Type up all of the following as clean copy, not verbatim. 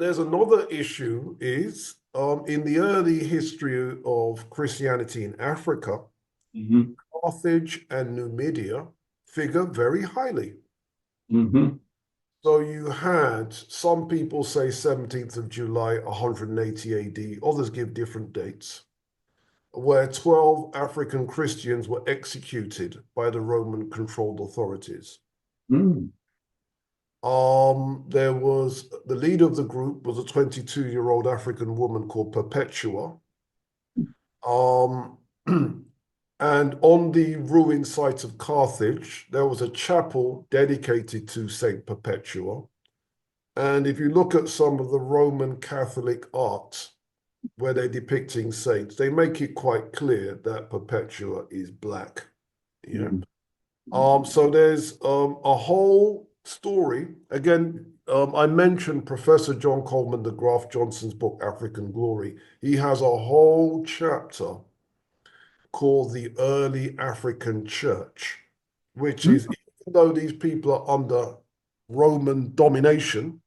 there's another issue is in the early history of Christianity in Africa, Mm-hmm. Carthage and Numidia figure very highly. Mm-hmm. So you had some people say 17th of July, 180 AD, others give different dates, where 12 African Christians were executed by the Roman controlled authorities. Mm. There was the leader of the group was a 22-year-old African woman called Perpetua. Um, and on the ruined site of Carthage, there was a chapel dedicated to Saint Perpetua. And if you look at some of the Roman Catholic art where they're depicting saints, they make it quite clear that Perpetua is black. Yeah. So there's a whole story. Again, I mentioned Professor John Coleman DeGraff Johnson's book, African Glory. He has a whole chapter called The Early African Church, which is, even though these people are under Roman domination,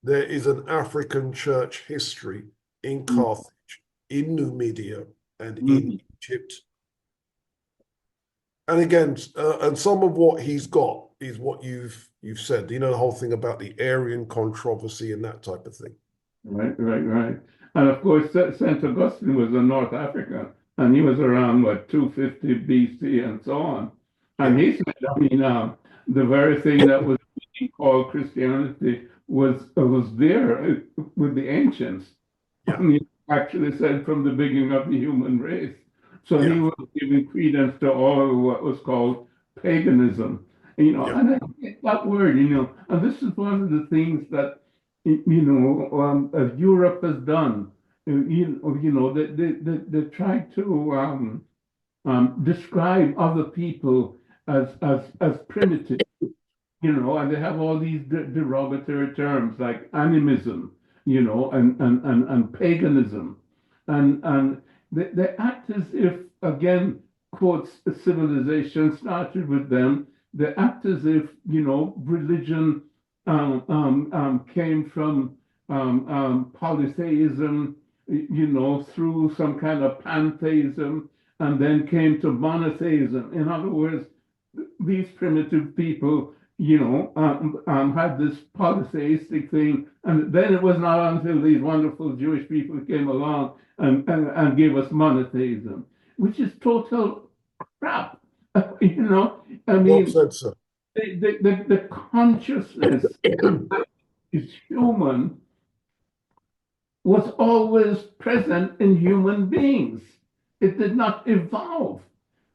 there is an African church history in Carthage, in Numidia, and in Egypt. And again, and some of what he's got is what you've said. You know, the whole thing about the Arian controversy and that type of thing. Right, right, right. And of course, Saint Augustine was in North Africa, and he was around what 250 BC and so on. And he said, I mean, the very thing that was being called Christianity was there with the ancients. Yeah. And he actually said from the beginning of the human race. So he was giving credence to all what was called paganism. You know, and I get that word, you know, and this is one of the things that Europe has done. You know, they try to describe other people as primitive, you know, and they have all these derogatory terms like animism, you know, and paganism, and they act as if, again, quotes, civilization started with them. They act as if, you know, religion came from polytheism, you know, through some kind of pantheism, and then came to monotheism. In other words, these primitive people, you know, had this polytheistic thing, and then it was not until these wonderful Jewish people came along and gave us monotheism, which is total crap. You know, I mean, Well said, sir. the consciousness is human was always present in human beings. It did not evolve.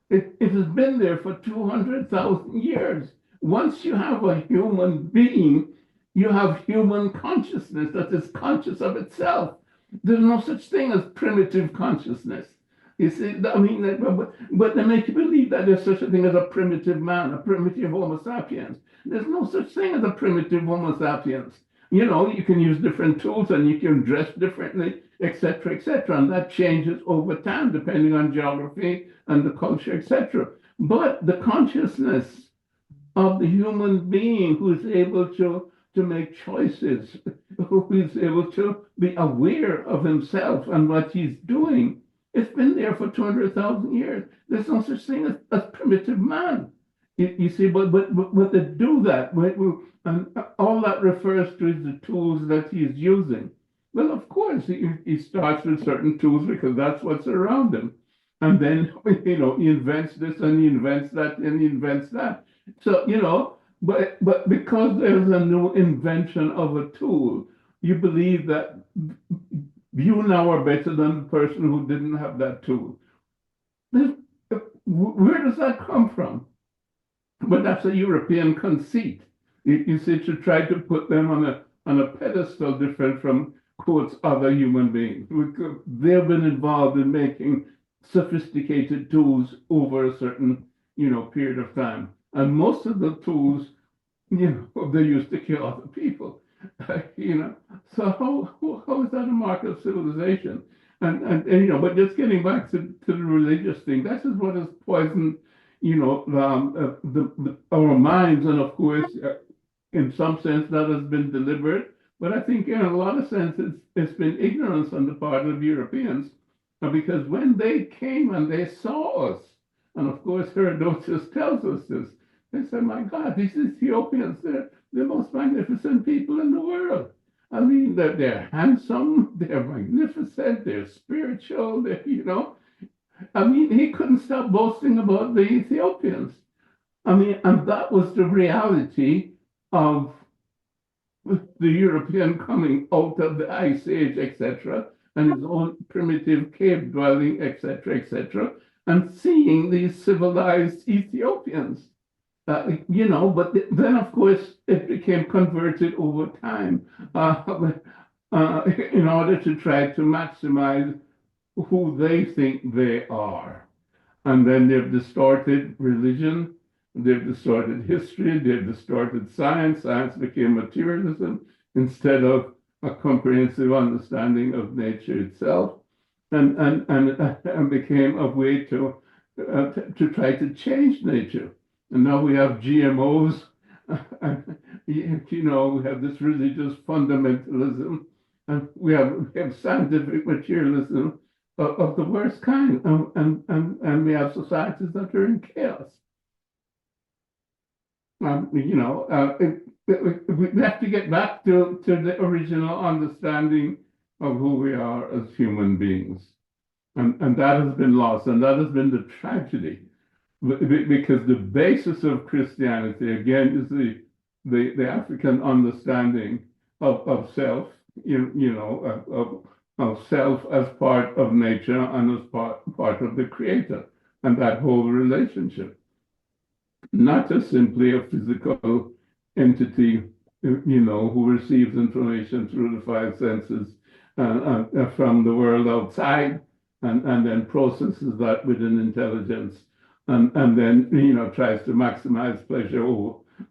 It has been there for 200,000 years. Once you have a human being, you have human consciousness that is conscious of itself. There's no such thing as primitive consciousness. You see, I mean, but they make you believe that there's such a thing as a primitive man, a primitive Homo sapiens. There's no such thing as a primitive Homo sapiens. You know, you can use different tools and you can dress differently, etc., etc., and that changes over time depending on geography and the culture, etc. But the consciousness of the human being who is able to make choices, who is able to be aware of himself and what he's doing, it's been there for 200,000 years. There's no such thing as primitive man. You see, but they do that, and all that refers to is the tools that he's using. Well, of course, he starts with certain tools because that's what's around him. And then, you know, he invents this and he invents that and he invents that. So, you know, but because there's a new invention of a tool, you believe that you now are better than the person who didn't have that tool. Where does that come from? But that's a European conceit. You see, to try to put them on a pedestal different from, quotes, other human beings. They've been involved in making sophisticated tools over a certain, you know, period of time. And most of the tools, you know, they used to kill other people. You know, so how is that a mark of civilization? And you know, but just getting back to the religious thing, that is what has poisoned, you know, our minds, and of course, in some sense, that has been deliberate. But I think in a lot of senses, it's been ignorance on the part of Europeans, because when they came and they saw us, and of course Herodotus tells us this, they said, my God, these Ethiopians, they're the most magnificent people in the world. I mean, they're handsome, they're magnificent, they're spiritual, I mean, he couldn't stop boasting about the Ethiopians. I mean, and that was the reality of the European coming out of the Ice Age, etc., and his own primitive cave dwelling, etc., and seeing these civilized Ethiopians. But then, of course, it became converted over time in order to try to maximize who they think they are. And then they've distorted religion, they've distorted history, they've distorted science. Science became materialism instead of a comprehensive understanding of nature itself, and became a way to try to change nature. And now we have GMOs, and we have this religious fundamentalism, and we have scientific materialism of the worst kind, and we have societies that are in chaos. We have to get back to the original understanding of who we are as human beings, and that has been lost, and that has been the tragedy, because the basis of Christianity again is the African understanding of self, of self as part of nature and as part of the Creator, and that whole relationship. Not just simply a physical entity, who receives information through the five senses from the world outside, and then processes that with an intelligence, and then tries to maximize pleasure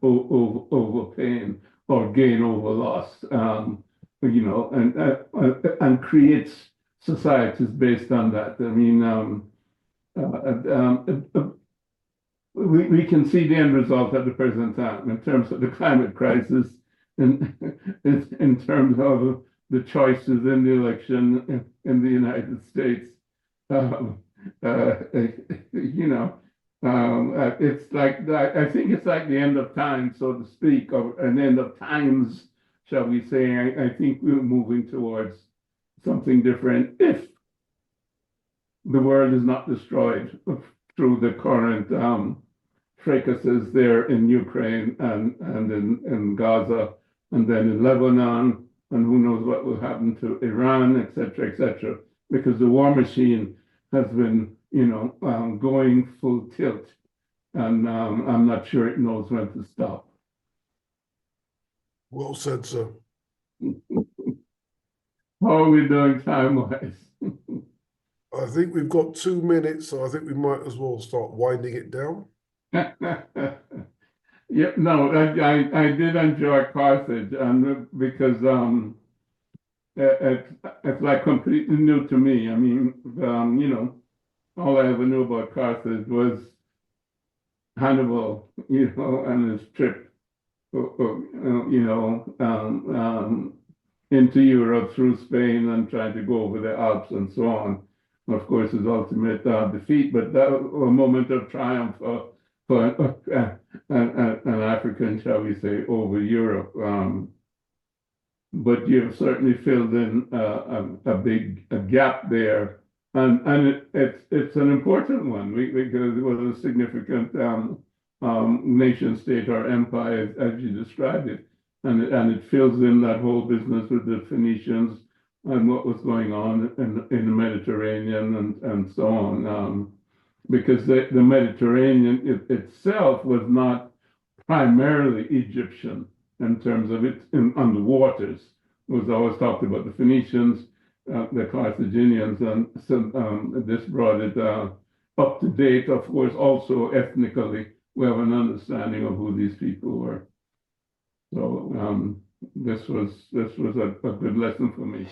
over pain, or gain over loss, and creates societies based on that. I mean, we can see the end result at the present time in terms of the climate crisis, in terms of the choices in the election in the United States. It's like, I think it's like the end of time, so to speak, or an end of times, shall we say. I think we're moving towards something different if the world is not destroyed through the current fracases there in Ukraine and in Gaza, and then in Lebanon, and who knows what will happen to Iran, etc., because the war machine has been, going full tilt, and I'm not sure it knows when to stop. Well said, sir. How are we doing time-wise? I think we've got 2 minutes, so I think we might as well start winding it down. Yeah, no, I did enjoy Carthage, and because it's like completely new to me. I mean, all I ever knew about Carthage was Hannibal, and his trip, into Europe through Spain and trying to go over the Alps and so on. Of course, his ultimate defeat, but that was a moment of triumph for an African, shall we say, over Europe. But you've certainly filled in a gap there, and it's an important one because it was a significant nation state or empire, as you described it, and it fills in that whole business with the Phoenicians and what was going on in the Mediterranean and so on, because the Mediterranean itself was not primarily Egyptian in terms of it on the waters. It was always talked about the Phoenicians, the Carthaginians, and so, this brought it up to date. Of course, also ethnically, we have an understanding of who these people were. So this was a good lesson for me.